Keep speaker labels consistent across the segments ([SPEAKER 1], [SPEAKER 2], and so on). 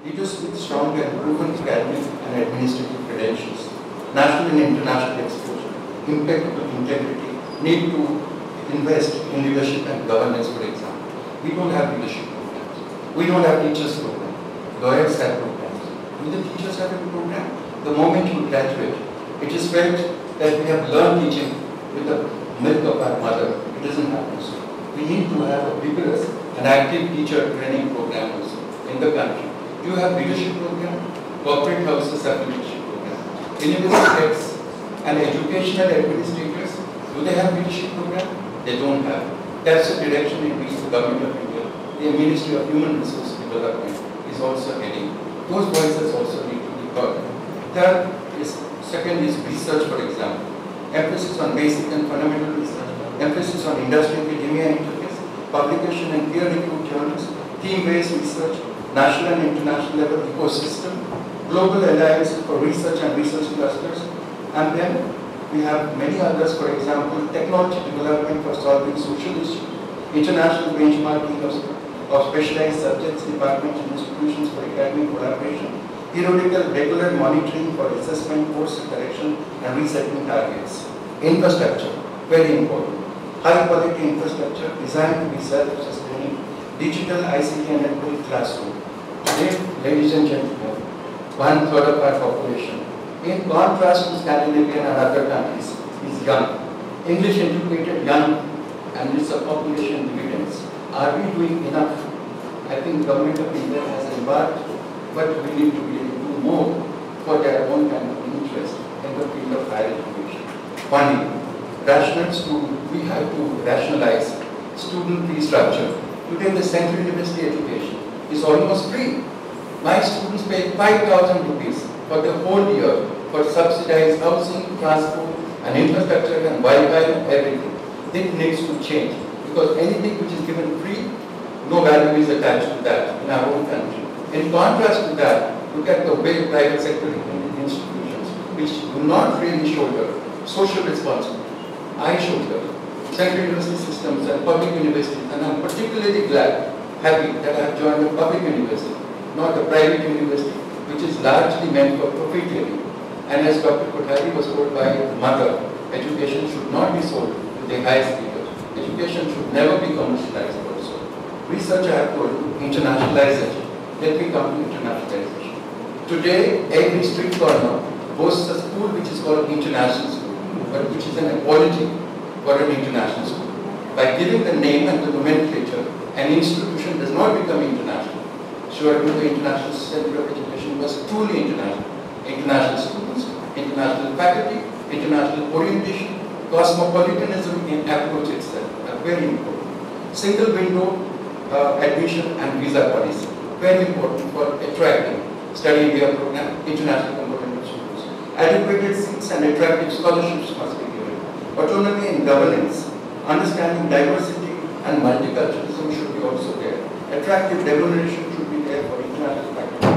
[SPEAKER 1] Leaders with strong and proven academic and administrative credentials, national and international exposure, impeccable integrity, need to invest in leadership and governance, for example. We don't have leadership programs. We don't have teachers program. Lawyers have programs. Do the teachers have a program? The moment you graduate, it is felt that we have learned teaching with the milk of our mother. It doesn't happen so. We need to have a vigorous and active teacher training program also in the country. Do you have leadership program? Corporate houses have leadership program. University heads and educational administrators, do they have leadership program? They don't have. That's the direction in which the government of India, the Ministry of Human Resource Development, is also heading. Those voices also need to be heard. Second is research, for example. Emphasis on basic and fundamental research, emphasis on industry-academia interface, publication and peer-reviewed journals, team-based research, national and international level ecosystem, global alliances for research and research clusters, and then we have many others, for example, technology development for solving social issues, international benchmarking of specialized subjects, departments, and institutions for academic collaboration, periodical regular monitoring for assessment, course correction, and resetting targets. Infrastructure, very important. High quality infrastructure designed to be self-sustaining, digital ICT-enabled classroom. Today, ladies and gentlemen, 1/3 of our population, in contrast to Scandinavian and other countries, is young. English educated young, and it's a population dividends. Are we doing enough? I think the government of India has embarked, but we need to really do more for their own kind of interest in the field of higher education. Funding. We have to rationalize student fee structure. Today the Central University education is almost free. My students pay 5,000 rupees for the whole year for subsidized housing, transport, and infrastructure and Wi-Fi and everything. This needs to change because anything which is given free, no value is attached to that in our own country. In contrast to that, look at the way private sector institutions which do not really shoulder social responsibility. I shoulder Central University systems and public universities, and I'm particularly happy that I have joined a public university, not a private university, which is largely meant for profiteering. And as Dr. Kothari was told by his mother, education should not be sold to the highest bidder. Education should never be commercialized also. Research, I have told you, internationalization. Let me come to internationalization. Today, every street corner boasts a school which is called international school, but which is an apology for an international school. By giving the name and the nomenclature, an institution does not become international. Surely the International Center of Education was truly international. International students, international faculty, international orientation, cosmopolitanism in approach itself are very important. Single window admission and visa policy, very important for attracting study India program, international component of schools. Adequate seats and attractive scholarships must be given. Autonomy in governance, understanding diversity and multiculturalism should be also there. Attractive remuneration should be there for international faculty.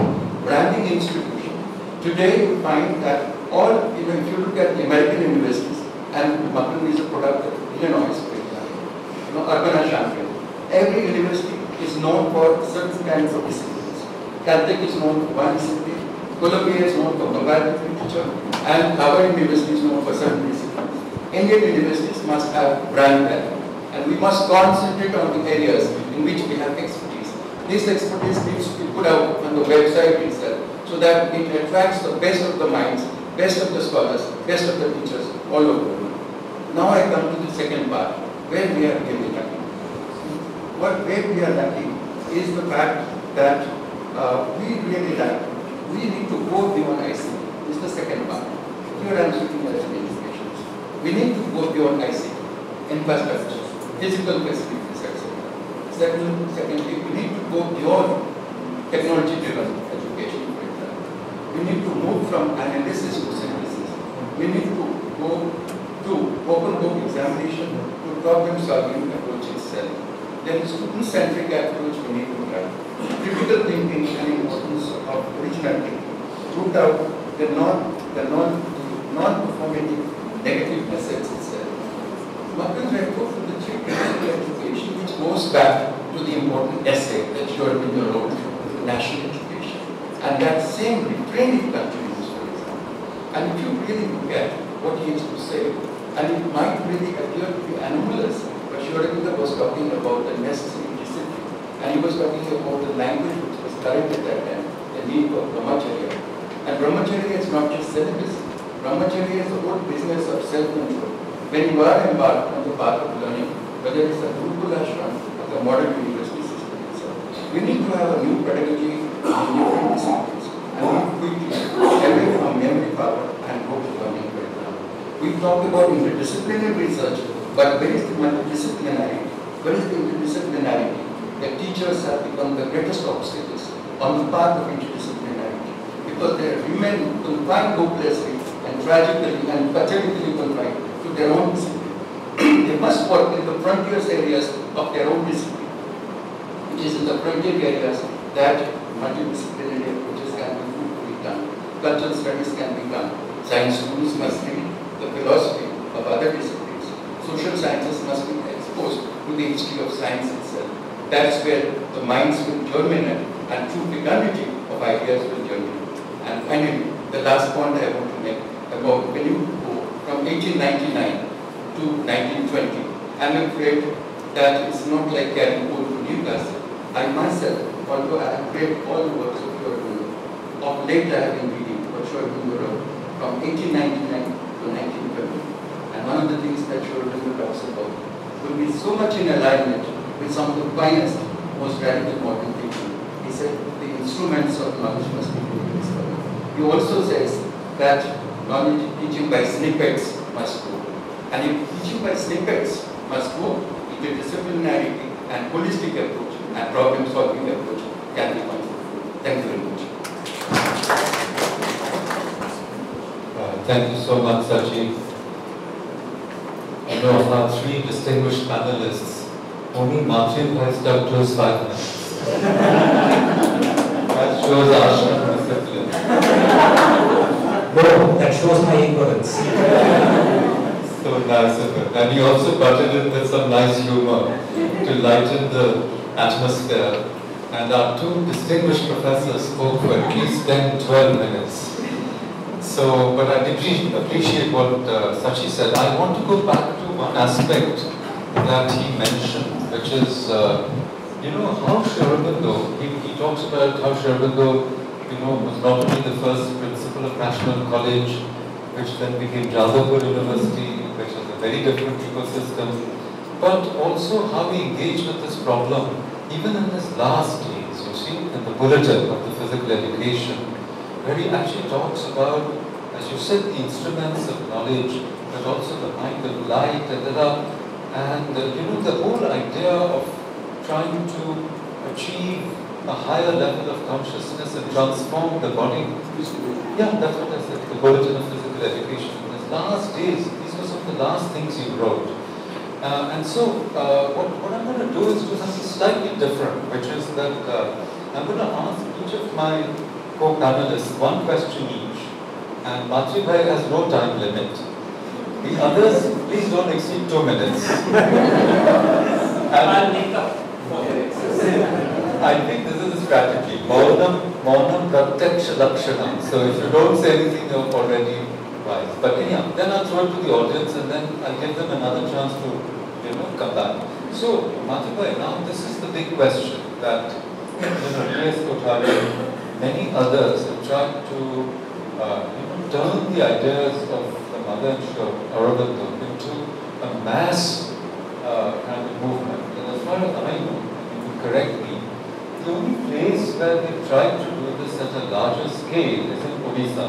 [SPEAKER 1] Branding institution. Today you find that all, if you look at the American universities, and Makarand is a product of Illinois, for example, Urbana Champaign. Every university is known for certain kinds of disciplines. Caltech is known for one discipline, Columbia is known for comparative literature, and Harvard University is known for certain disciplines. Indian universities must have brand value, and we must concentrate on the areas in which we have expertise. This expertise needs to be put out on the website itself so that it attracts the best of the minds, best of the scholars, best of the teachers all over the world. Now I come to the second part, where we are really lacking. Where we are lacking is the fact that we really lack. We need to go beyond ICT. This is the second part. Here I am speaking as an education. We need to go beyond ICT, infrastructure, physical facilities, etc. Secondly, we need to go beyond technology-driven education, for example. We need to move from analysis to synthesis. We need to go to open book examination to problem-solving approach itself. Then student-centric approach we need to have. Critical thinking and importance of original thinking. Root out the non-performative negative assets itself. Makarand referred to the three principles of education, which goes back to the important essay that you are in your own national education. And that same retraining continues, for example. And if you really look at what he used to say, and it might really appear to be anomalous, but Sri Aurobindo was talking about the necessary discipline. And he was talking about the language which was correct at that time, the need for brahmacharya. And brahmacharya is not just celibacy. Brahmacharya is the whole business of self-control. When you are embarked on the path of learning, whether it's a Gurukul ashram or the modern university system itself, we need to have a new pedagogy in different disciplines. And we quickly away from memory power and rote learning, for example. We talk about interdisciplinary research, but where is the multidisciplinarity? Where is the interdisciplinarity? The teachers have become the greatest obstacles on the path of interdisciplinarity because they remain confined hopelessly and tragically and pathetically confined to their own discipline. They must work in the frontier areas of their own discipline, which is in the frontier areas that multidisciplinary approaches can be fruitfully done. Cultural studies can be done. Science schools must read the philosophy of other disciplines. Social sciences must be exposed to the history of science itself. That's where the minds will germinate and true fecundity of ideas will germinate. And finally, the last point I want to make about when you go from 1899 to 1920, I'm afraid that it's not like carrying old to new castle. I myself, although I have read all the works of Sri Aurobindo, of late I have been reading what Sri Aurobindo wrote from 1899 to 1920. And one of the things that Sri Aurobindo talks about will be so much in alignment with some of the finest, most radical modern thinking. He said the instruments of knowledge must be fully discovered. He also says that knowledge teaching by snippets must go. And if teaching by snippets must go, interdisciplinarity and holistic approach and problem-solving approach can be considered. Thank you very much.
[SPEAKER 2] Thank you so much, Sachi. I know of our three distinguished panelists, only Matri has stuck to his 5 minutes. That shows ashram discipline.
[SPEAKER 3] No, that shows my ignorance.
[SPEAKER 2] So nice of it. And he also butted in with some nice humor to lighten the atmosphere. And our two distinguished professors spoke for at least 10-12 minutes. So, but I appreciate what Sachi said. I want to go back to one aspect that he mentioned, which is, how Sri Aurobindo, he talks about how Sri Aurobindo, was not only the first principal of National College, which then became Jadavpur University, which was a very different ecosystem, but also how he engaged with this problem, even in his last days, you see, in the bulletin of the physical education, where he actually talks about, as you said, the instruments of knowledge, but also the mind of light, and the whole idea of trying to achieve a higher level of consciousness and transform the body. Yeah, that's what I said, the bulletin of physical education. In his last days, these were some of the last things he wrote. And so, what I'm going to do is do something slightly different, which is that I'm going to ask each of my co-panelists one question each. And Matri Bhai has no time limit. The others, please don't exceed 2 minutes. I'll make up. I think this is a strategy. Maunam Pratyaksha Lakshanam. So if you don't say anything, you're already wise. But anyhow, then I'll throw it to the audience and then I'll give them another chance to come back. So, Matri Bhai, now this is the big question that many others have tried to turn the ideas of the mother Aurobindo into a mass kind of movement. And as far as I know, you can correct me, the only place where they've tried to do this at a larger scale is in Odisha,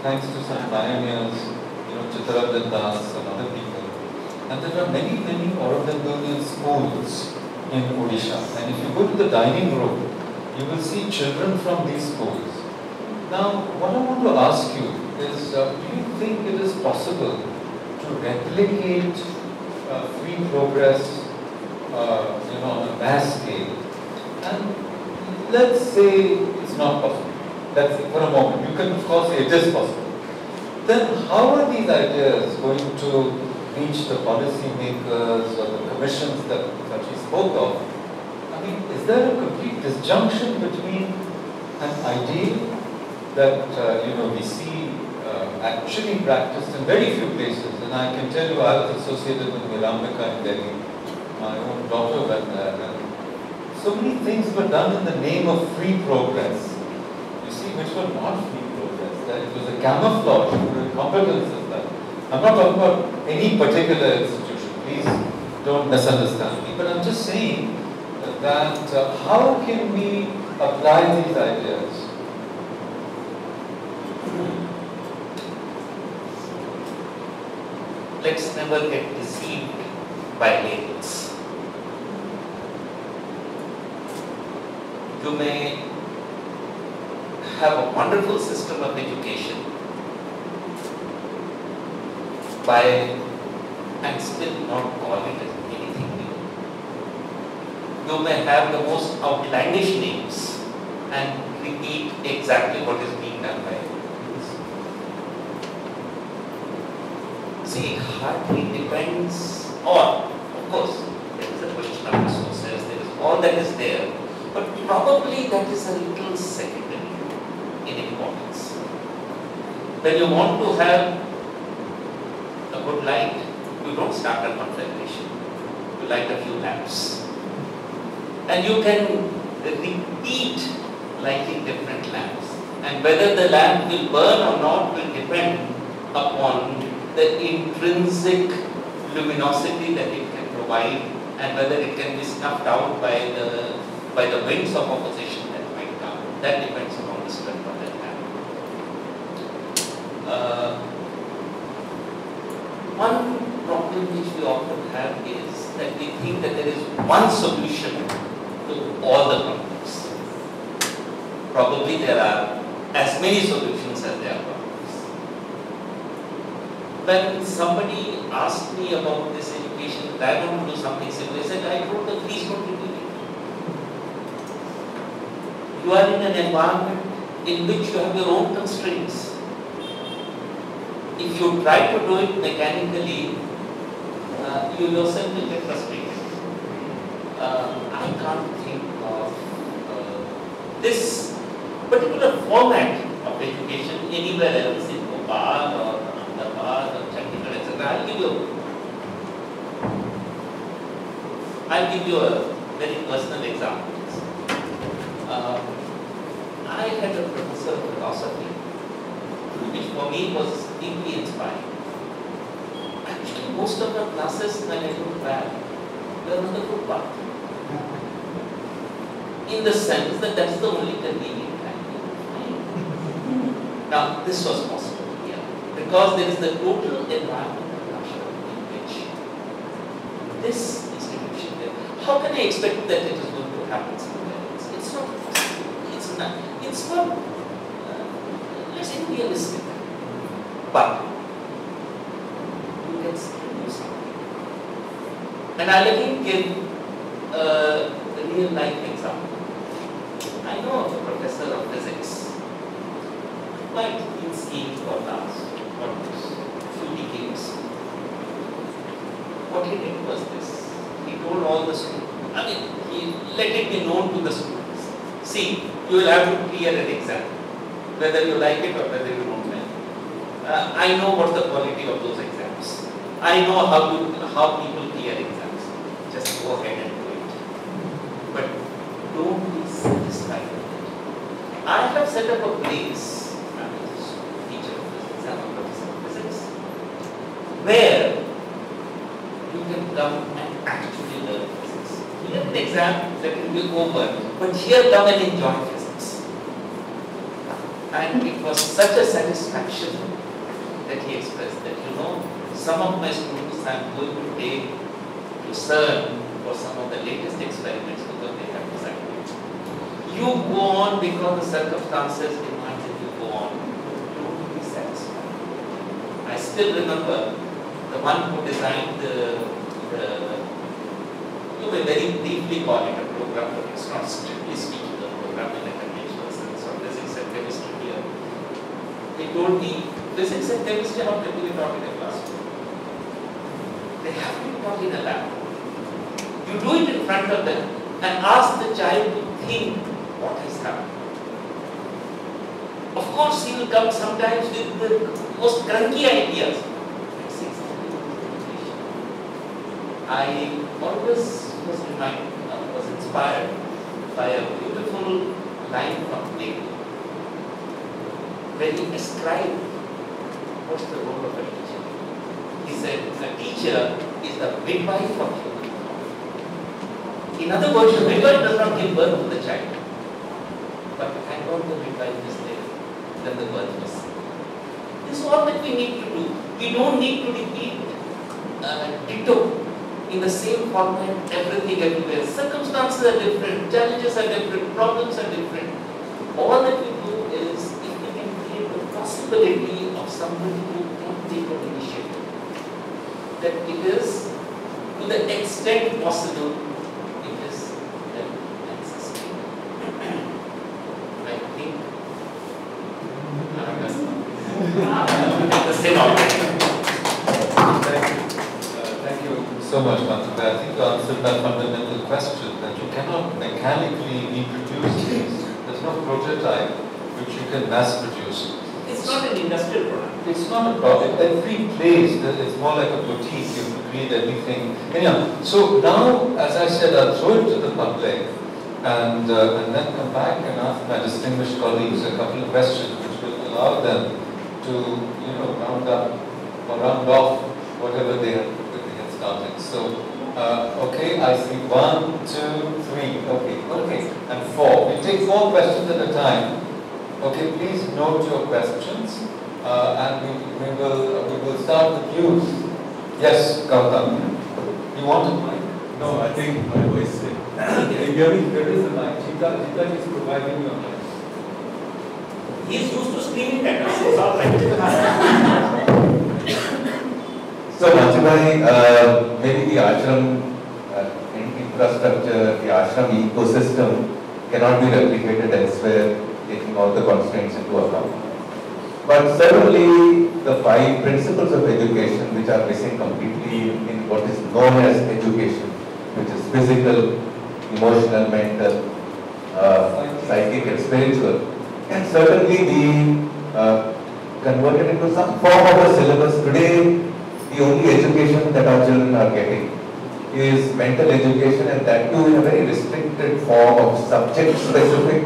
[SPEAKER 2] thanks to some pioneers, Sachidananda Das and other people. And there are many, many Aurobindonian schools in Odisha. And if you go to the dining room, you will see children from these schools. Now, what I want to ask you is, do you think it is possible to replicate free progress, on a mass scale? And let's say it's not possible. Let's say for a moment. You can, of course, say it is possible. Then how are these ideas going to reach the policy makers or the commissions that Sachi spoke of? I mean, is there a complete disjunction between an ideal that we see actually practiced in very few places. And I can tell you, I was associated with Nirambika in Delhi. My own daughter went there, and so many things were done in the name of free progress. You see, which were not free progress. That it was a camouflage for competences. That I'm not talking about any particular institution. Please don't misunderstand me. But I'm just saying that how can we apply these ideas?
[SPEAKER 3] Let's never get deceived by labels. You may have a wonderful system of education and still not call it anything new. You may have the most outlandish names and repeat exactly what is being done by others. See, it hardly depends on, of course, there is a question of resources, there is all that is there, but probably that is a little secondary in importance. When you want to have a good light, you don't start a conflagration. You light a few lamps. And you can repeat lighting different lamps. And whether the lamp will burn or not will depend upon the intrinsic luminosity that it can provide and whether it can be snuffed out by the winds of opposition that might come. That depends upon the strength of that lamp. One problem which we often have is that we think that there is one solution to all the problems. Probably there are as many solutions as there are problems. When somebody asked me about this education, that I want to do something similar, I said, I told them, please don't repeat it. You are in an environment in which you have your own constraints. If you try to do it mechanically, you yourself will get frustrated. I can't think of this particular format of education anywhere else in Bhopal or Ahmedabad or Chandigarh, etc. I'll give you a very personal example. I had a professor of philosophy, which for me was deeply inspiring. Actually, most of our classes, when I look back, were on the footpath. In the sense that that's the only convenient time. Now, this was possible here because there is the total environment of Russia in which this institution there. How can I expect that it is going to happen somewhere else? It's not possible. It's not. Let's say realistic. But you can still do something. And I'll again give a real life example. I know of a professor of physics, quite been seeing for last few decades. What he did was this. He told all the students, he let it be known to the students. See, you will have to clear an exam, whether you like it or whether you don't like it. I know what's the quality of those exams. I know how people clear exams. Just go ahead and do it. But don't be satisfied with it. I have set up a place, I'm a teacher of physics, I'm a professor of physics, where you can come and actually learn physics. Clear an exam, let it be over, but here come and enjoy physics. And it was such a satisfaction that he expressed that, some of my students I'm going to take to CERN for some of the latest experiments because they have decided. You go on because the circumstances demand that you go on. Don't be satisfied. I still remember the one who designed you may very briefly call it a program, but it's not strictly speaking a program in a conventional sense of physics and chemistry here. He told me, physics and chemistry are not to be taught in a classroom. They have to be taught in a lab. You do it in front of them and ask the child to think what has happened. Of course, he will come sometimes with the most cranky ideas. I always was inspired by a beautiful line from Plato, when he described what's the role of a teacher. He said, a teacher is the midwife of human thought. In other words, the midwife does not give birth to the child, but thank God the midwife is there, then the birth was. This is all that we need to do. We don't need to repeat ditto in the same format, everything everywhere. Circumstances are different, challenges are different, problems are different. All that we do is if we can create the possibility of somebody who can take an initiative, that it is to the extent possible, it is help and sustain. I think at the same object.
[SPEAKER 2] Thank you so much, Matri. I think you answered that fundamental question, that you cannot mechanically reproduce things. There's no prototype which you can mass produce.
[SPEAKER 3] It's not an industrial product.
[SPEAKER 2] It's not a product. Every place, it's more like a boutique. You have to create everything. Anyhow, so now, as I said, I'll throw it to the public and then come back and ask my distinguished colleagues a couple of questions which will allow them to, round up or round off whatever they had started. So, okay, I see 1, 2, 3, okay, and 4. We take 4 questions at a time. Okay, please note your questions, and we will start with you. Yes, Gautam. You want a mic?
[SPEAKER 4] No, I think my voice is. There is a mic. Jita is providing you a mic.
[SPEAKER 3] He's used to screaming at us. It's all right.
[SPEAKER 5] So, Matri, maybe the ashram infrastructure, the ashram ecosystem cannot be replicated elsewhere, taking all the constraints into account. But certainly, the 5 principles of education which are missing completely in what is known as education, which is physical, emotional, mental, psychic and spiritual, can certainly be converted into some form of a syllabus. Today, the only education that our children are getting is mental education, and that too in a very restricted form of subject-specific.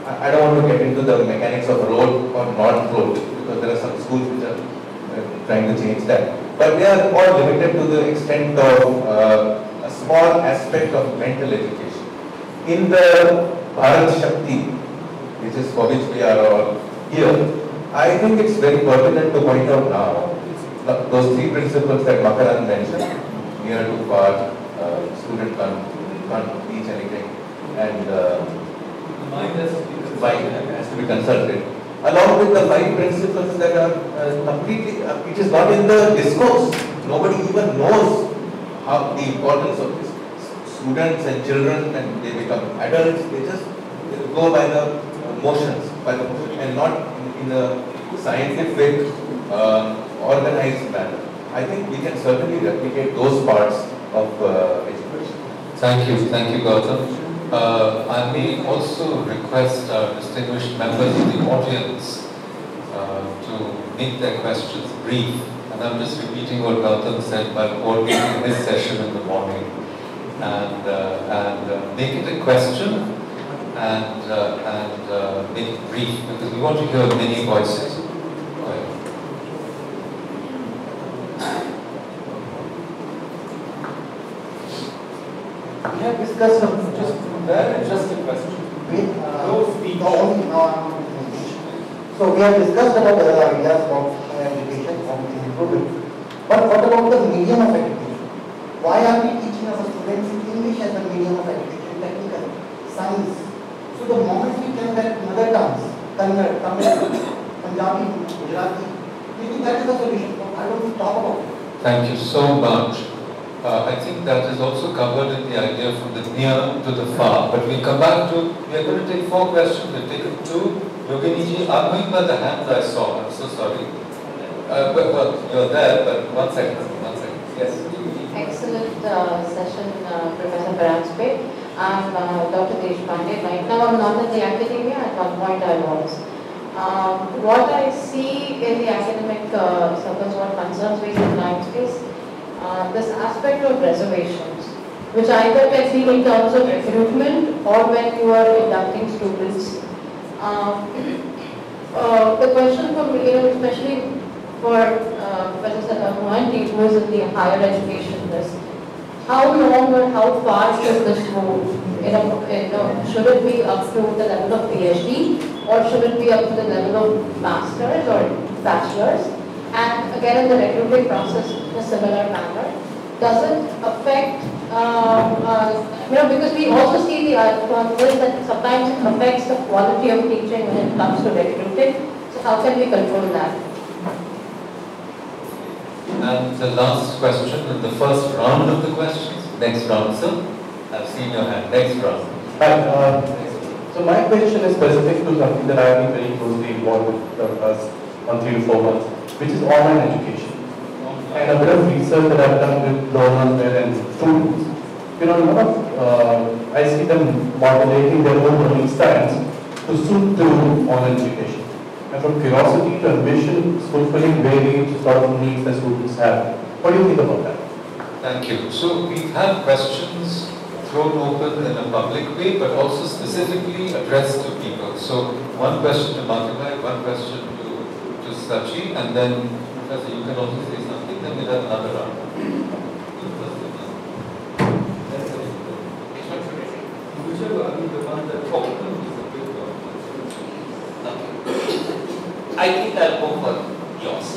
[SPEAKER 5] I don't want to get into the mechanics of rote or not rote, because there are some schools which are trying to change that. But they are all limited to the extent of a small aspect of mental education. In the Paranjape, which is for which we are all here, I think it's very pertinent to point out now those 3 principles that Makarand mentioned: near to far, student can't teach anything, and mind has to be consulted. Along with the 5 principles that are completely, it is not in the discourse. Nobody even knows how the importance of this. Students and children, and they become adults, they just go by the motions, and not in a scientific, organized manner. I think we can certainly replicate those parts of education.
[SPEAKER 2] Thank you, Gautam. I may also request our distinguished members of the audience to make their questions brief. And I'm just repeating what Gautam said by coordinating this session in the morning. And make it a question and make it brief, because we want to hear many voices. Go ahead.
[SPEAKER 6] We have discussed
[SPEAKER 2] Just a question.
[SPEAKER 6] So we have discussed about the ideas of education, of improvement. But what about the medium of education? Why are we teaching our students English as a medium of education, technical, science? So the moment we can get mother tongues, Kannada, Tamil, Punjabi, Gujarati, maybe that is the solution. I don't talk about it.
[SPEAKER 2] Thank you so much. I think that is also covered in the idea from the near to the far. But we'll come back to, we are going to take 4 questions. We'll take 2. Yogini ji, I'm going by the hands I saw. I'm so sorry. Well, you're there, but 1 second. Yes.
[SPEAKER 7] Excellent session, Professor Paranjape. I'm Dr. Deshpande. Right now I'm not in the academia, at one point I was. What I see in the academic circles, what concerns me sometimes is this aspect of reservations, which either can be in terms of recruitment or when you are inducting students. The question for me, especially for Professor Mohanty, who is in the higher education, is how long or how far should this move? Should it be up to the level of PhD, or should it be up to the level of masters or bachelors? And again, in the recruiting process, in a similar manner, does it affect? Because we also see the this that sometimes it affects the quality of teaching when it comes to recruiting. So how can we control that?
[SPEAKER 2] And the last question in the first round of the questions. Next round, sir. I've seen your hand. Next round.
[SPEAKER 8] Hi. So my question is specific to something that I have been very closely involved with the last 3 to 4 months, which is online education. And a bit of research that I've done with learners there and students. A lot of, I see them modulating their own learning styles to suit their own online education. And from curiosity to ambition, fulfilling varied sort of needs that students have. What do you think about that?
[SPEAKER 2] Thank you. So we have questions thrown open in a public way, but also specifically addressed to people. So one question to Matri, one question to Sachi, and then Professor, you can also say something, then we'll have another round.
[SPEAKER 3] I think I'll go for yours.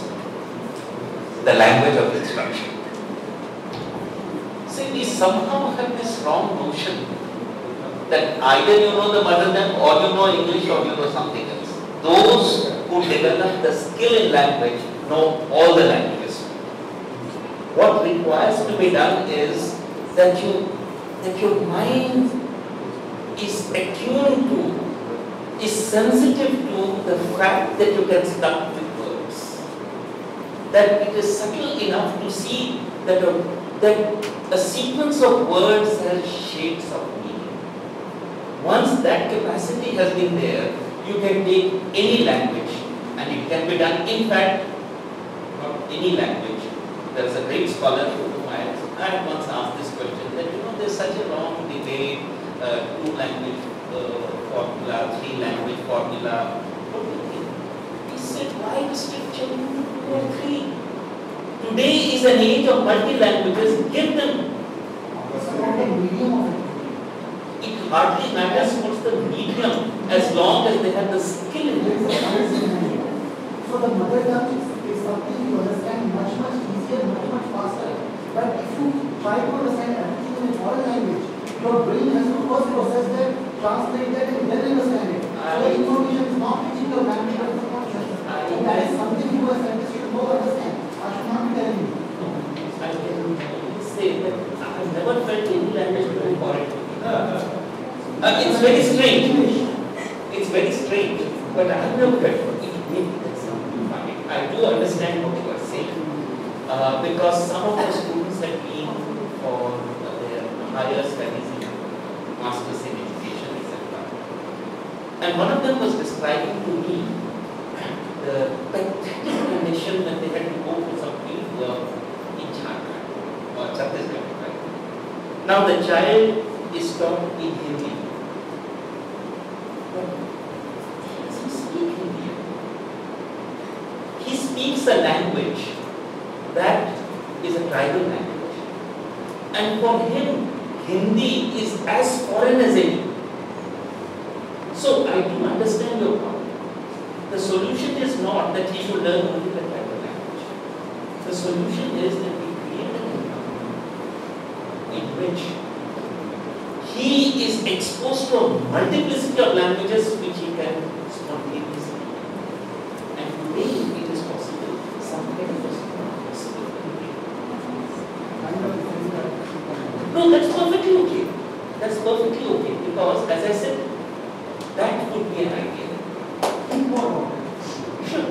[SPEAKER 3] The language of instruction. See, we somehow have this wrong notion that either you know the mother tongue or you know English or you know something else. Those who develop the skill in language know all the languages. What requires to be done is that your mind is attuned to, is sensitive to the fact that you can start with words. That it is subtle enough to see that a sequence of words has shapes of meaning. Once that capacity has been there, you can take any language and it can be done. In fact, not any language. There is a great scholar whom I had once asked this question that there's such a long debate, 2-language formula, 3-language formula. What do you think? He said, why restrict children to 2 or 3? Today is an age of multi-languages. Give them. It hardly matters what's the medium, as long as they have the skill in it.
[SPEAKER 6] So the mother tongue is something you understand much easier, much faster. But if you try to understand everything in a foreign language, your brain has to first process that, translate that, and then understand it. So the information is not reaching your language or subconscious. And that is something you as scientists should know understand. I should not be telling you.
[SPEAKER 3] I can say that I have never felt any language very foreign. It's very strange. It's very strange. But I have never felt it. Maybe that's something funny. I do understand what you are saying. Because some of the students have been for their higher studies in masters in education, etc. And one of them was describing to me the pathetic condition when they had to go to some field work in Jharkhand or Chhattisgarh. Right? Now the child is taught in Hindi. But he doesn't speak Hindi. He speaks a language that is a tribal language. And for him, Hindi is as foreign as any. So I do understand your point. The solution is not that he should learn only the tribal language. The solution is that we create an environment in which he is exposed to a multiplicity of languages which he can spontaneously. And today it is possible. Something was not possible. No, that's perfectly okay. That's perfectly okay because, as I said, that would be an idea. Sure.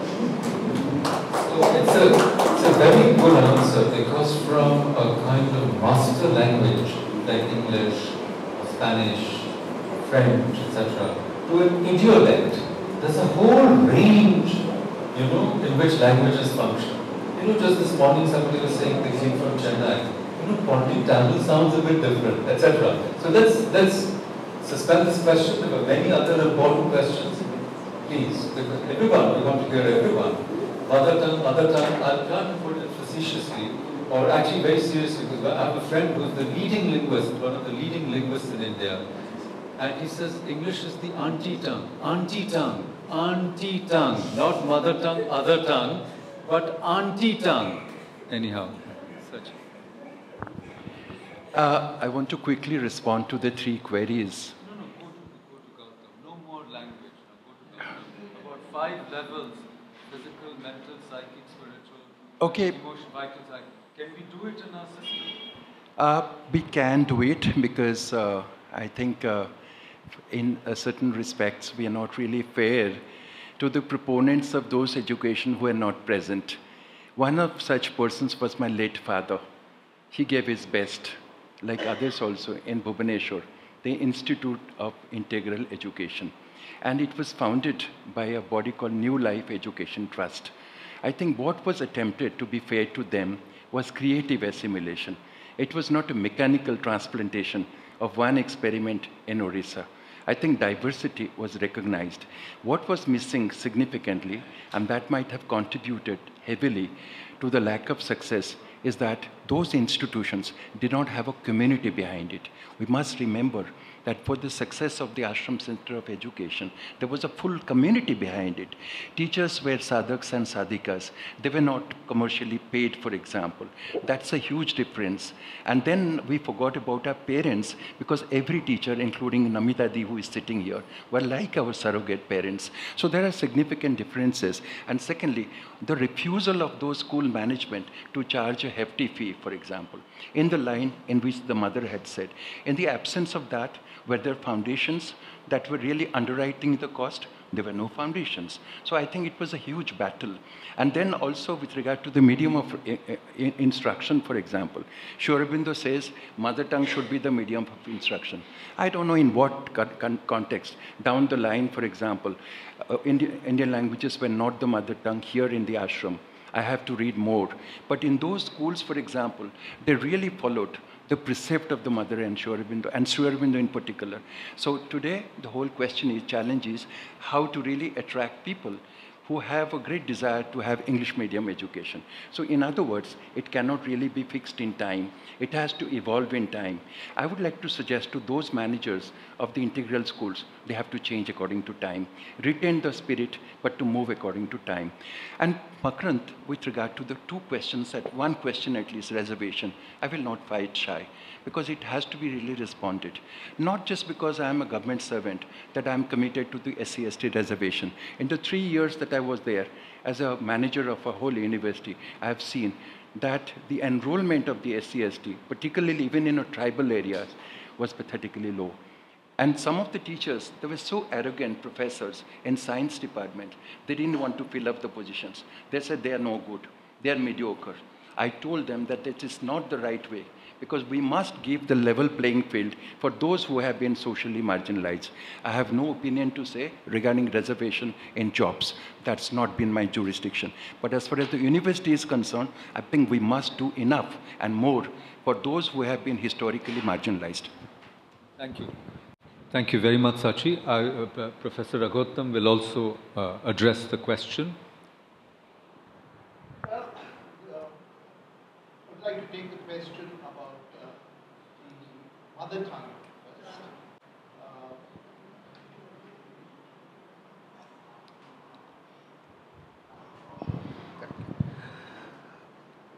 [SPEAKER 2] So it's a very good answer because from a kind of master language like English or Spanish, French, etc., to an idiolect. There's a whole range, you know, in which languages function. You know, just this morning somebody was saying they came from Chennai. You know, Ponty Tamil sounds a bit different, etc. So let's suspend this question. There were many other important questions. Please, everyone, we want to hear everyone. Mother tongue, I can't put it facetiously, or actually very seriously, because I have a friend who's the leading linguist, one of the leading linguists in India, and he says English is the auntie tongue, not mother tongue, other tongue, but auntie tongue. Anyhow, such.
[SPEAKER 1] I want to quickly respond to the three queries.
[SPEAKER 2] No, go to Gautam. No more language. Now, go to Gautam. About 5 levels: physical, mental, psychic, spiritual,
[SPEAKER 1] Okay.
[SPEAKER 2] emotion, vital, psychic. Can we do it in our system?
[SPEAKER 1] We can do it because I think in certain respects we are not really fair to the proponents of those education who are not present. One of such persons was my late father. He gave his best, like others also, in Bhubaneswar, the Institute of Integral Education. And it was founded by a body called New Life Education Trust. I think what was attempted, to be fair to them, was creative assimilation. It was not a mechanical transplantation of one experiment in Orissa. I think diversity was recognized. What was missing significantly, and that might have contributed heavily to the lack of success, is that those institutions did not have a community behind it. We must remember that for the success of the Ashram Center of Education, there was a full community behind it. Teachers were sadhaks and sadhikas. They were not commercially paid, for example. That's a huge difference. And then we forgot about our parents, because every teacher, including Namita Di, who is sitting here, were like our surrogate parents. So there are significant differences. And secondly, the refusal of those school management to charge a hefty fee, for example, in the line in which the mother had said. In the absence of that, were there foundations that were really underwriting the cost? There were no foundations. So I think it was a huge battle. And then also with regard to the medium of instruction, for example, Sri Aurobindo says mother tongue should be the medium of instruction. I don't know in what context. Down the line, for example, Indian languages were not the mother tongue here in the ashram. I have to read more. But in those schools, for example, they really followed the precept of the mother and Sri Aurobindo in particular. So today, the whole challenge is how to really attract people who have a great desire to have English medium education. So in other words, it cannot really be fixed in time. It has to evolve in time. I would like to suggest to those managers of the integral schools, they have to change according to time, retain the spirit, but to move according to time. And Makarand, with regard to the two questions, one question at least, reservation, I will not fight shy, because it has to be really responded. Not just because I am a government servant, that I am committed to the SC/ST reservation. In the 3 years that I was there, as a manager of a whole university, I have seen that the enrollment of the SC/ST, particularly even in tribal areas, was pathetically low. And some of the teachers, they were so arrogant, professors in science department, they didn't want to fill up the positions. They said they are no good, they are mediocre. I told them that it is not the right way, because we must give the level playing field for those who have been socially marginalized. I have no opinion to say regarding reservation in jobs. That's not been my jurisdiction. But as far as the university is concerned, I think we must do enough and more for those who have been historically marginalized.
[SPEAKER 2] Thank you. Thank you very much, Sachi. Professor Raghotham will also address the question.
[SPEAKER 9] Well, I would like to take the question about the mother tongue first.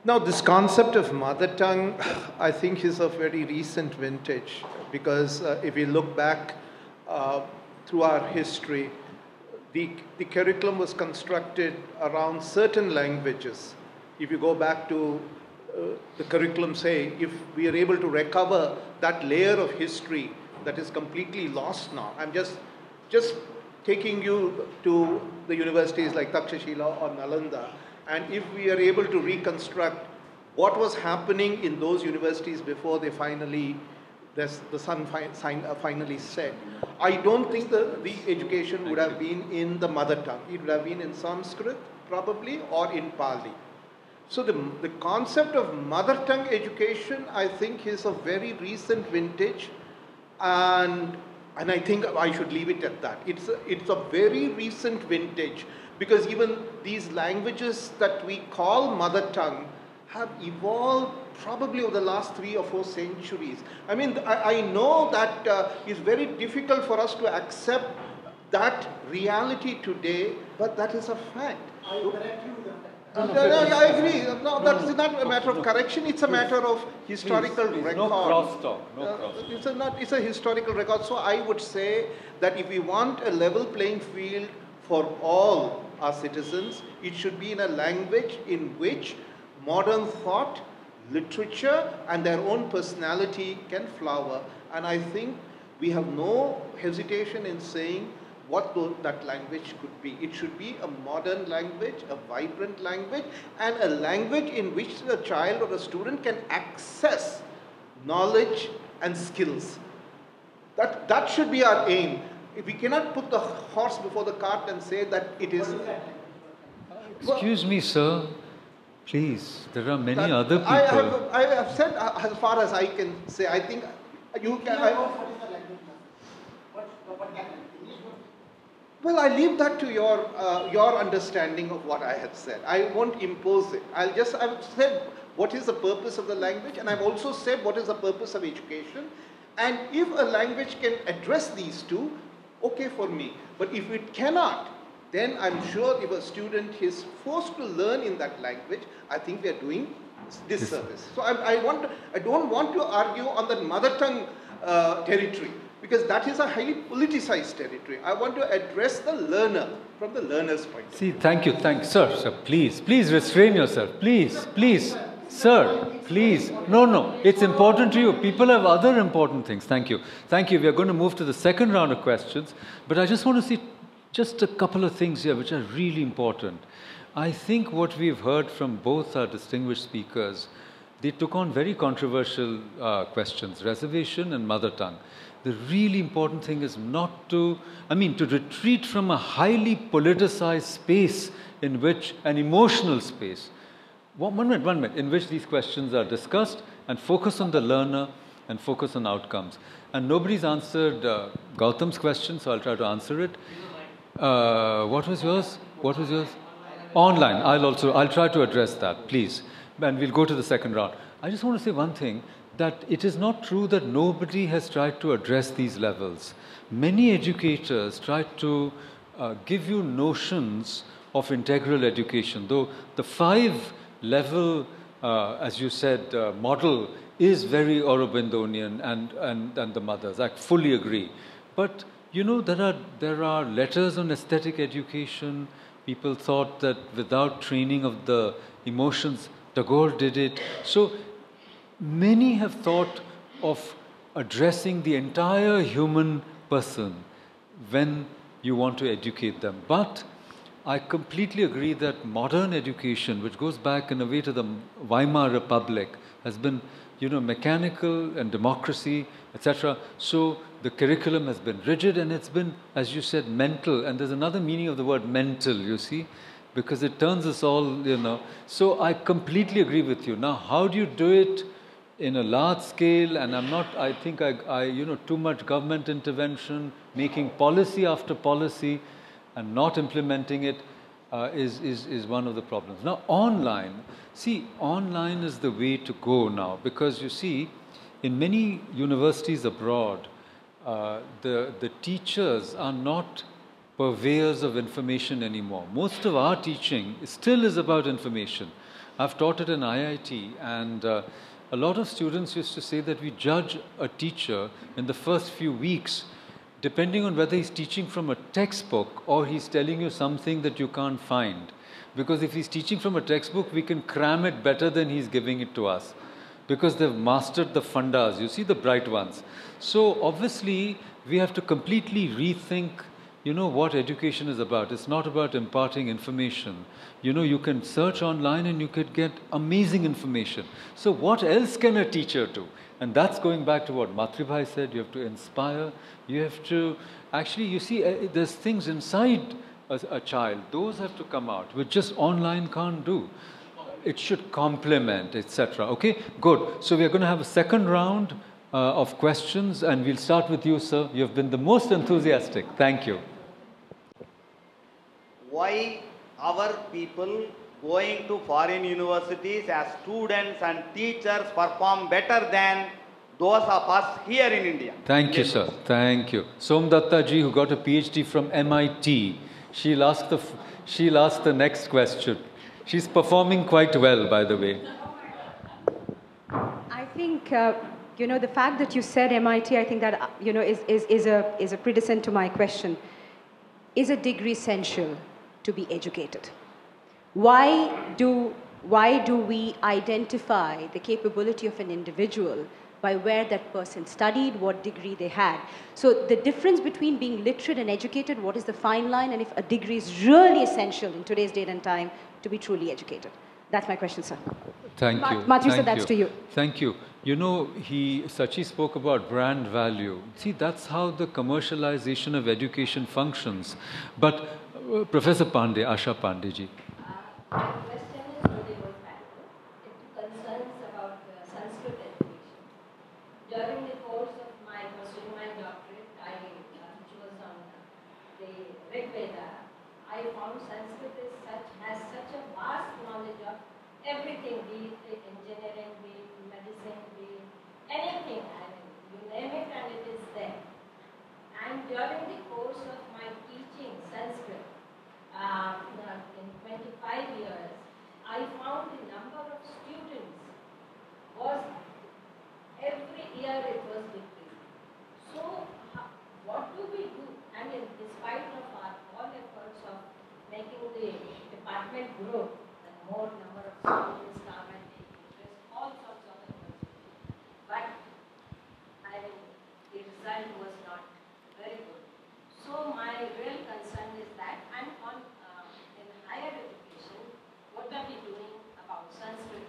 [SPEAKER 9] Now, this concept of mother tongue, I think, is of very recent vintage, because if we look back through our history, the curriculum was constructed around certain languages. If you go back to the curriculum, say, if we are able to recover that layer of history that is completely lost now, I'm just taking you to the universities like Takshashila or Nalanda, and if we are able to reconstruct what was happening in those universities before they finally the sun finally set. I don't think the education would have been in the mother tongue. It would have been in Sanskrit, probably, or in Pali. So the concept of mother tongue education, I think, is a very recent vintage, and I think I should leave it at that. It's a very recent vintage, because even these languages that we call mother tongue have evolved probably over the last 3 or 4 centuries. I mean, I know that it's very difficult for us to accept that reality today, but that is a fact.
[SPEAKER 6] I will correct you with that.
[SPEAKER 9] I agree. No, that's not a matter of correction. It's a matter of historical record.
[SPEAKER 4] No cross-talk. No cross-talk.
[SPEAKER 9] It's a historical record. So I would say that if we want a level playing field for all our citizens, it should be in a language in which modern thought, literature, and their own personality can flower. And I think we have no hesitation in saying what that language could be. It should be a modern language, a vibrant language, and a language in which a child or a student can access knowledge and skills. That should be our aim. We cannot put the horse before the cart and say that it is...
[SPEAKER 10] Excuse me, sir. Please, there are many other people.
[SPEAKER 9] I have said as far as I can say. I think you can... Well, I leave that to your understanding of what I have said. I won't impose it. I've said what is the purpose of the language, and I've also said what is the purpose of education. And if a language can address these two, okay for me. But if it cannot, then I'm sure if a student is forced to learn in that language, I think we are doing disservice. So I don't want to argue on the mother tongue territory, because that is a highly politicized territory. I want to address the learner from the learner's point of view.
[SPEAKER 10] See, thank you, sir, please restrain yourself, please, sir, please. No, it's important to you. People have other important things. Thank you. We are going to move to the second round of questions, but I just want to see just a couple of things here which are really important. I think what we've heard from both our distinguished speakers, they took on very controversial questions, reservation and mother tongue. The really important thing is not to retreat from a highly politicized space in which, an emotional space, one minute, in which these questions are discussed, and focus on the learner and focus on outcomes. And nobody's answered Gautam's question, so I'll try to answer it. What was yours? Online. I'll try to address that, please. And we'll go to the second round. I just want to say one thing, that it is not true that nobody has tried to address these levels. Many educators try to give you notions of integral education, though the 5-level, as you said, model is very Aurobindonian and the mothers. I fully agree. But you know, there are letters on aesthetic education. People thought that without training of the emotions, Tagore did it. So many have thought of addressing the entire human person when you want to educate them. But I completely agree that modern education, which goes back in a way to the Weimar Republic, has been, mechanical and democracy, etc. So the curriculum has been rigid, and it's been, as you said, mental. And there's another meaning of the word mental, you see, because it turns us all, So I completely agree with you. Now, how do you do it in a large scale? And I think too much government intervention, making policy after policy and not implementing it is one of the problems. Now, online is the way to go now, because you see, in many universities abroad, the teachers are not purveyors of information anymore. Most of our teaching still is about information. I've taught at an IIT, and a lot of students used to say that we judge a teacher in the first few weeks, depending on whether he's teaching from a textbook or he's telling you something that you can't find. Because if he's teaching from a textbook, we can cram it better than he's giving it to us, because they've mastered the fundas, you see, the bright ones. So obviously, we have to completely rethink, what education is about. It's not about imparting information. You can search online and you could get amazing information. So what else can a teacher do? And that's going back to what Matri bhai said, you have to inspire, you have to, actually, you see, there's things inside a child, those have to come out, which just online can't do. It should complement, etc. Okay, good. So we are going to have a second round of questions, and we'll start with you, sir. You've been the most enthusiastic. Thank you.
[SPEAKER 11] Why our people going to foreign universities as students and teachers perform better than those of us here in India?
[SPEAKER 10] Thank you, sir. Thank you. Somdatta ji, who got a PhD from MIT, she'll ask the next question. She's performing quite well, by the way.
[SPEAKER 12] I think, the fact that you said MIT, I think that, is a predecessor to my question. Is a degree essential to be educated? Why do we identify the capability of an individual by where that person studied, what degree they had? So the difference between being literate and educated, what is the fine line, and if a degree is really essential in today's date and time to be truly educated? That's my question, sir.
[SPEAKER 10] Thank you.
[SPEAKER 12] Matri, sir, that's to you.
[SPEAKER 10] Thank you. You know, Sachi spoke about brand value. See, that's how the commercialization of education functions. But Professor Pandey, Asha Pandey ji.
[SPEAKER 13] My question is really good, panel. It concerns about Sanskrit education. During the course of pursuing my doctorate, which was on the Rig Veda, I found Sanskrit has such a vast knowledge of everything, be it engineering, be it medicine, be it anything. I mean, you name it and it is there. And during the course of my teaching Sanskrit, in 25 years, I found the number of students was, every year it was decreasing. So, what do we do? I mean, despite of our all efforts of making the department grow, and more number of students come and take interest, all sorts of efforts. But, I mean, the result was not very good. So my real concern is that, and in higher education, what are we doing about Sanskrit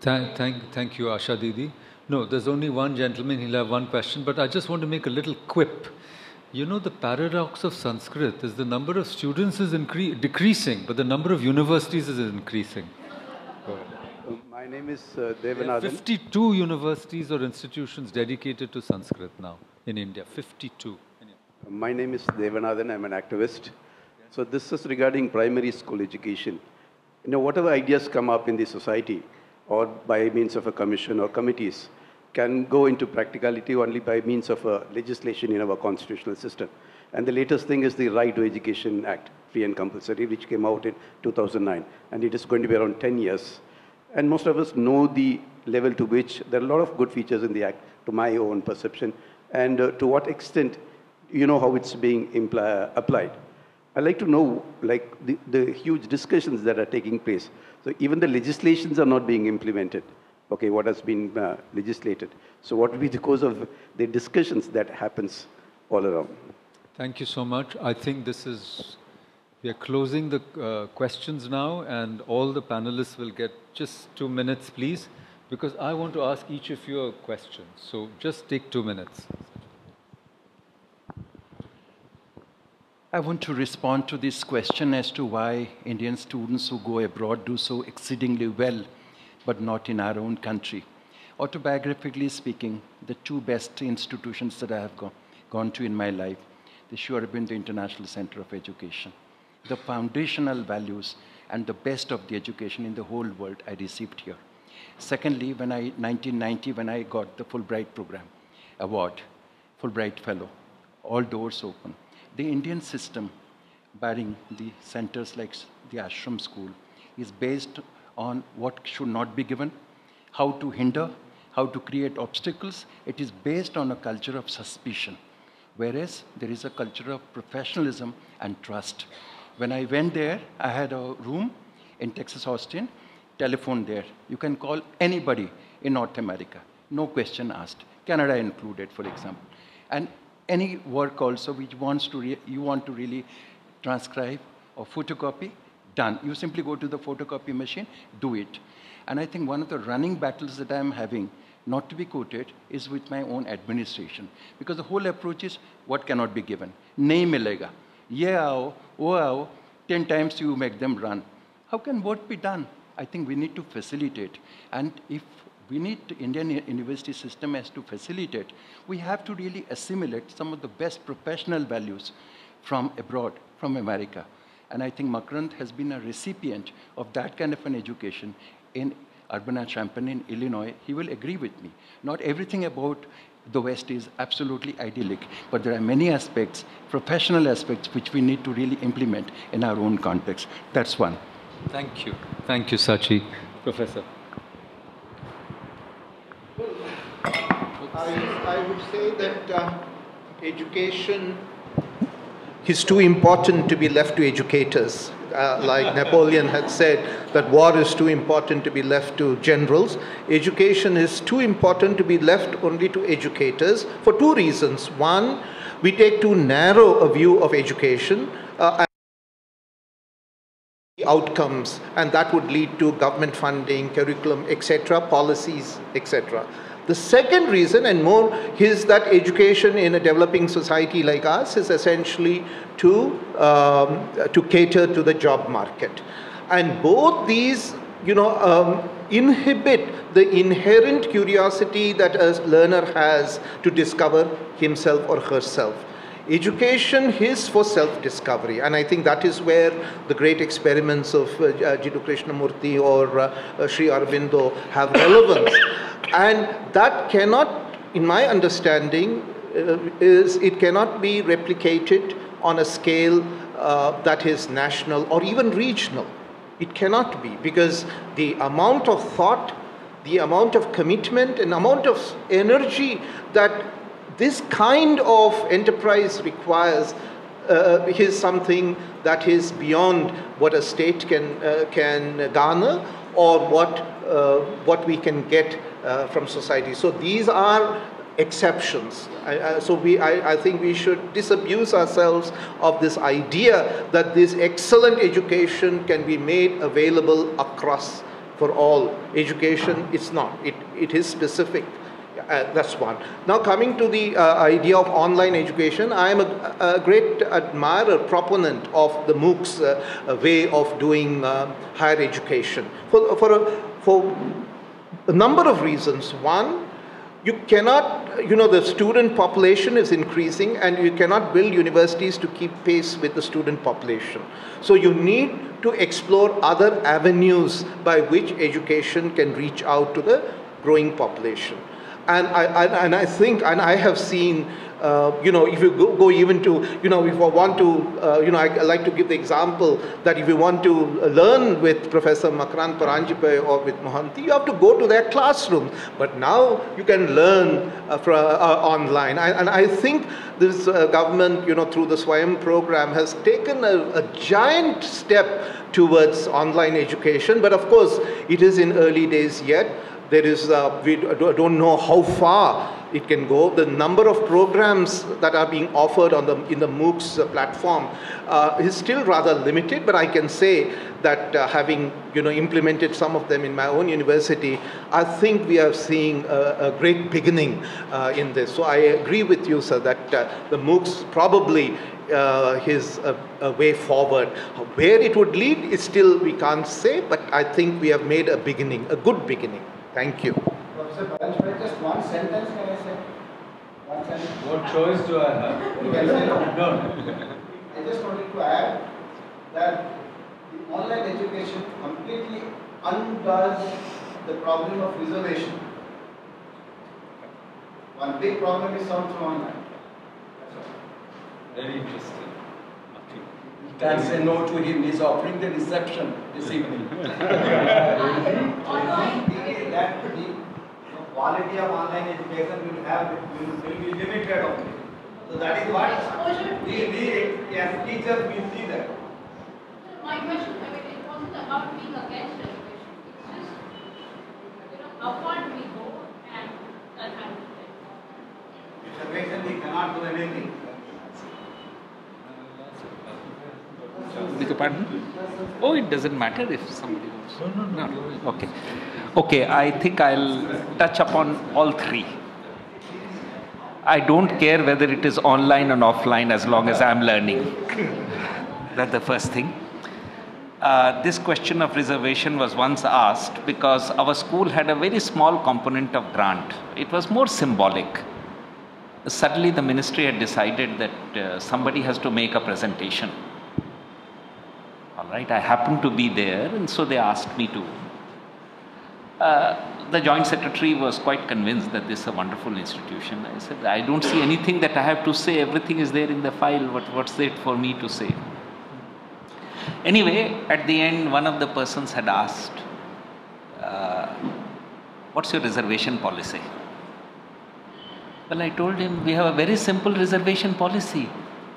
[SPEAKER 13] education?
[SPEAKER 10] Thank you, Asha Didi. No, there's only one gentleman, he'll have one question, but I just want to make a little quip. You know, the paradox of Sanskrit is the number of students is decreasing, but the number of universities is increasing.
[SPEAKER 14] My name is Devanathan.
[SPEAKER 10] 52 universities or institutions dedicated to Sanskrit now in India. 52.
[SPEAKER 14] My name is Devanathan. I'm an activist. So this is regarding primary school education. You know, whatever ideas come up in the society or by means of a commission or committees can go into practicality only by means of a legislation in our constitutional system. And the latest thing is the Right to Education Act, free and compulsory, which came out in 2009. And it is going to be around 10 years. And most of us know the level to which there are a lot of good features in the Act, to my own perception, and to what extent you know how it's being applied. I'd like to know, like, the huge discussions that are taking place. So even the legislations are not being implemented, okay, what has been legislated. So what will be the cause of the discussions that happens all around?
[SPEAKER 10] Thank you so much. I think we are closing the questions now, and all the panelists will get just 2 minutes, please, because I want to ask each of you a question. So just take 2 minutes.
[SPEAKER 15] I want to respond to this question as to why Indian students who go abroad do so exceedingly well, but not in our own country. Autobiographically speaking, the two best institutions that I have gone to in my life, they sure have been the International Center of Education. The foundational values and the best of the education in the whole world I received here. Secondly, 1990, when I got the Fulbright Program Award, Fulbright Fellow, all doors open. The Indian system, barring the centers like the Ashram School, is based on what should not be given, how to hinder, how to create obstacles. It is based on a culture of suspicion, whereas there is a culture of professionalism and trust. When I went there, I had a room in Texas, Austin, telephone there. You can call anybody in North America, no question asked. Canada included, for example. And any work also which you want to really transcribe or photocopy, done. You simply go to the photocopy machine, do it. And I think one of the running battles that I'm having, not to be quoted, is with my own administration. Because the whole approach is what cannot be given. Nahi milega. Ye aao, wo aao, 10 times you make them run. How can what be done? I think we need to facilitate. And if we need the Indian university system as to facilitate, we have to really assimilate some of the best professional values from abroad, from America. And I think Makarand has been a recipient of that kind of an education in Urbana-Champaign in Illinois. He will agree with me. Not everything about the West is absolutely idyllic, but there are many aspects, professional aspects, which we need to really implement in our own context. That's one.
[SPEAKER 10] Thank you. Thank you, Sachi. Professor.
[SPEAKER 9] I would say that education is too important to be left to educators. Like Napoleon had said, that war is too important to be left to generals. Education is too important to be left only to educators for two reasons. One, we take too narrow a view of education and outcomes, and that would lead to government funding, curriculum, etc., policies, etc. The second reason, and more, is that education in a developing society like us is essentially to cater to the job market. And both these, inhibit the inherent curiosity that a learner has to discover himself or herself. Education is for self-discovery, and I think that is where the great experiments of Jiddu Krishnamurti or Sri Aurobindo have relevance. And that cannot, in my understanding, it cannot be replicated on a scale that is national or even regional. It cannot be, because the amount of thought, the amount of commitment, and amount of energy that this kind of enterprise requires is something that is beyond what a state can garner or what we can get from society. So these are exceptions. I think we should disabuse ourselves of this idea that this excellent education can be made available across for all. Education, it's not. It is specific. That's one. Now coming to the idea of online education, I am a great admirer, proponent of the MOOCs way of doing higher education for a number of reasons. One, you cannot, the student population is increasing and you cannot build universities to keep pace with the student population. So you need to explore other avenues by which education can reach out to the growing population. And I think, and I have seen, if you go even to, if I want to, I like to give the example that if you want to learn with Professor Makarand, Paranjape or with Mohanty, you have to go to their classroom. But now you can learn online. And I think this government, through the Swayam program has taken a giant step towards online education. But of course, it is in early days yet. There is, we don't know how far it can go. The number of programs that are being offered in the MOOCs platform is still rather limited, but I can say that having implemented some of them in my own university, I think we are seeing a great beginning in this. So I agree with you, sir, that the MOOCs probably is a way forward. Where it would lead is still we can't say, but I think we have made a beginning, a good beginning. Thank you.
[SPEAKER 16] Professor Paranjape, just one sentence can I say? One sentence.
[SPEAKER 2] What choice do I have?
[SPEAKER 16] You can say no. I just wanted to add that the online education completely undoes the problem of reservation. One big problem is solved through online. That's all.
[SPEAKER 2] Very interesting.
[SPEAKER 15] You can't say no to him. He's offering the reception this evening.
[SPEAKER 16] That the quality of online education will be limited only. So that is what we need as teachers. We see that.
[SPEAKER 7] My question, it wasn't about being against education. It's just, how far do we go and handle it?
[SPEAKER 16] Reservation, we cannot do anything.
[SPEAKER 3] your pardon? Oh, it doesn't matter if somebody wants. No. Okay. Okay, I think I'll touch upon all three. I don't care whether it is online or offline as long as I'm learning. That's the first thing. This question of reservation was once asked because our school had a very small component of grant. It was more symbolic. Suddenly the ministry had decided that somebody has to make a presentation. All right, I happened to be there, and so they asked me to. The Joint Secretary was quite convinced that this is a wonderful institution. I said, I don't see anything that I have to say. Everything is there in the file. What's it for me to say? Anyway, at the end, one of the persons had asked, what's your reservation policy? Well, I told him, we have a very simple reservation policy.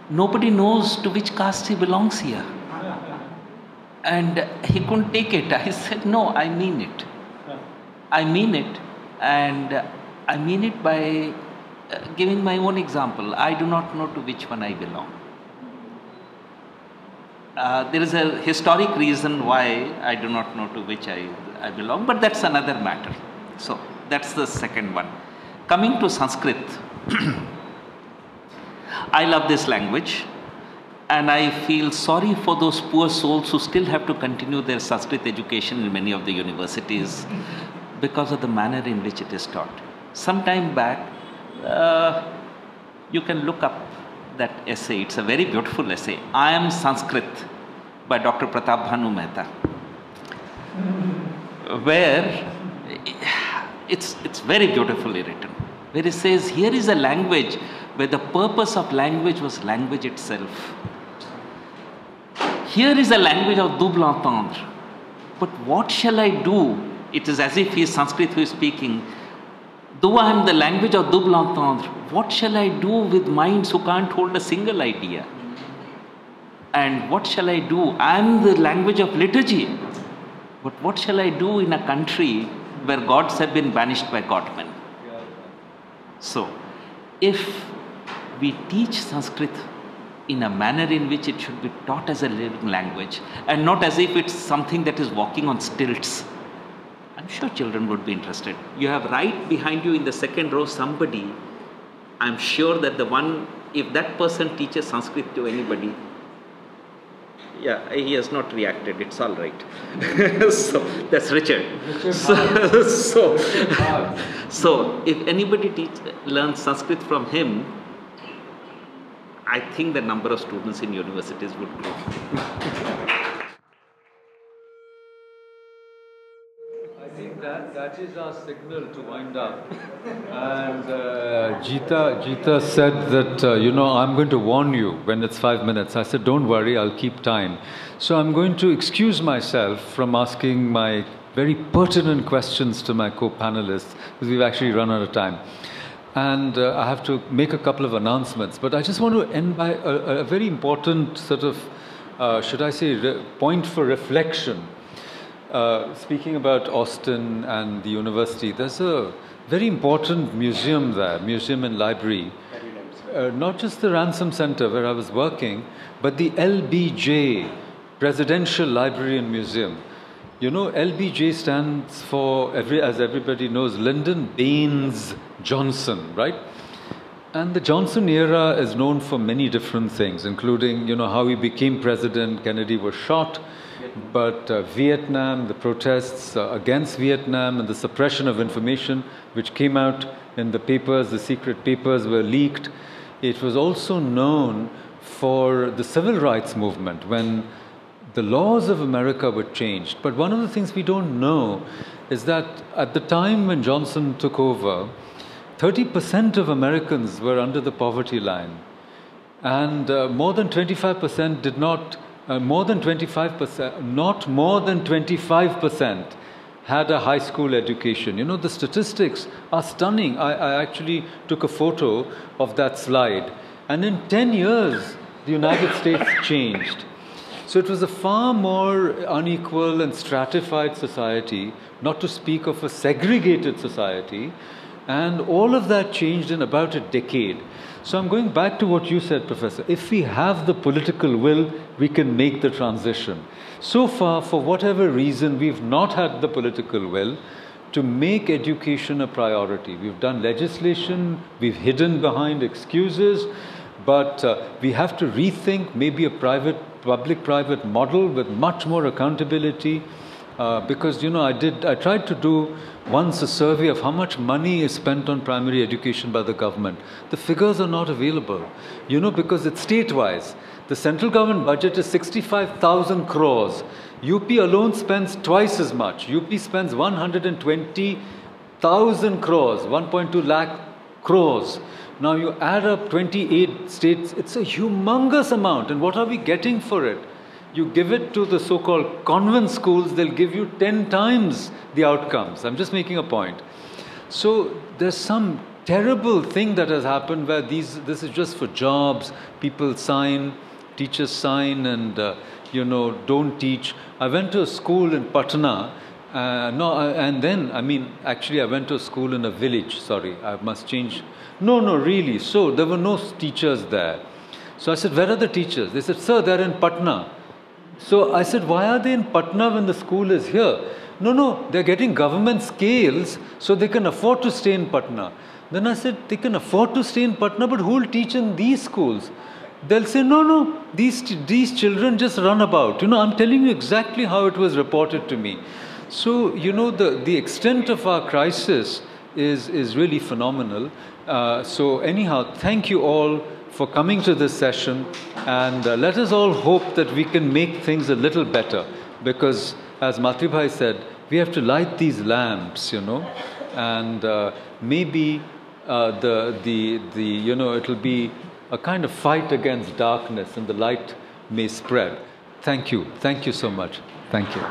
[SPEAKER 3] Nobody knows to which caste he belongs here. And he couldn't take it. I said, no, I mean it. I mean it. And I mean it by giving my own example. I do not know to which one I belong. There is a historic reason why I do not know to which I belong, but that's another matter. So, that's the second one. Coming to Sanskrit, I love this language and I feel sorry for those poor souls who still have to continue their Sanskrit education in many of the universities because of the manner in which it is taught. Some time back, you can look up that essay. It's a very beautiful essay. I Am Sanskrit by Dr. Pratap Bhanu Mehta, where it's very beautifully written, where it says, here is a language where the purpose of language was language itself. Here is a language of double entendre. But what shall I do? It is as if he is Sanskrit who is speaking. Though I am the language of double entendre, what shall I do with minds who can't hold a single idea? And what shall I do? I am the language of liturgy. But what shall I do in a country where gods have been banished by godmen? So, if we teach Sanskrit in a manner in which it should be taught as a living language and not as if it's something that is walking on stilts, I'm sure children would be interested. You have right behind you in the second row somebody, I'm sure that the one, if that person teaches Sanskrit to anybody, yeah, he has not reacted, it's all right. So, that's Richard. So if anybody learns Sanskrit from him, I think the number of students in universities would grow.
[SPEAKER 10] I think that is our signal to wind up. And Jita said that, I'm going to warn you when it's 5 minutes. I said, don't worry, I'll keep time. So I'm going to excuse myself from asking my very pertinent questions to my co-panelists, because we've actually run out of time. And I have to make a couple of announcements. But I just want to end by a very important sort of, should I say, point for reflection. Speaking about Austin and the university, there's a very important museum there, museum and library. Not just the Ransom Center where I was working, but the LBJ, Presidential Library and Museum. You know, LBJ stands for, as everybody knows, Lyndon Baines Johnson, right? And the Johnson era is known for many different things, including, how he became president, Kennedy was shot, but Vietnam, the protests against Vietnam and the suppression of information which came out in the papers, the secret papers were leaked. It was also known for the civil rights movement when the laws of America were changed. But one of the things we don't know is that at the time when Johnson took over, 30% of Americans were under the poverty line. And more than 25% did not, not more than 25% had a high school education. The statistics are stunning. I actually took a photo of that slide. And in 10 years, the United States changed. So it was a far more unequal and stratified society, not to speak of a segregated society, And all of that changed in about a decade. So I'm going back to what you said, Professor. If we have the political will, we can make the transition. So far, for whatever reason, we've not had the political will to make education a priority. We've done legislation, we've hidden behind excuses, but we have to rethink maybe a public-private model with much more accountability. Because, you know, I tried to do once a survey of how much money is spent on primary education by the government. The figures are not available, you know, because it's state-wise. The central government budget is 65,000 crores. UP alone spends twice as much. UP spends 120,000 crores, 1.2 lakh crores. Now you add up 28 states, it's a humongous amount. And what are we getting for it? You give it to the so-called convent schools, they'll give you 10 times the outcomes. I'm just making a point. So there's some terrible thing that has happened where this is just for jobs. People sign, teachers sign and, you know, don't teach. I went to a school in Patna. I went to a school in a village. Sorry, I must change. No, really. So there were no teachers there. So I said, where are the teachers? They said, sir, they're in Patna. So I said, why are they in Patna when the school is here? No, they're getting government scales so they can afford to stay in Patna. Then I said, they can afford to stay in Patna, but who will teach in these schools? They'll say, no, these children just run about. You know, I'm telling you exactly how it was reported to me. So, you know, the extent of our crisis is really phenomenal. So anyhow, thank you all for coming to this session, and let us all hope that we can make things a little better, because as Matri Bhai said, we have to light these lamps, you know, and maybe you know, it'll be a kind of fight against darkness and the light may spread. Thank you so much. Thank you.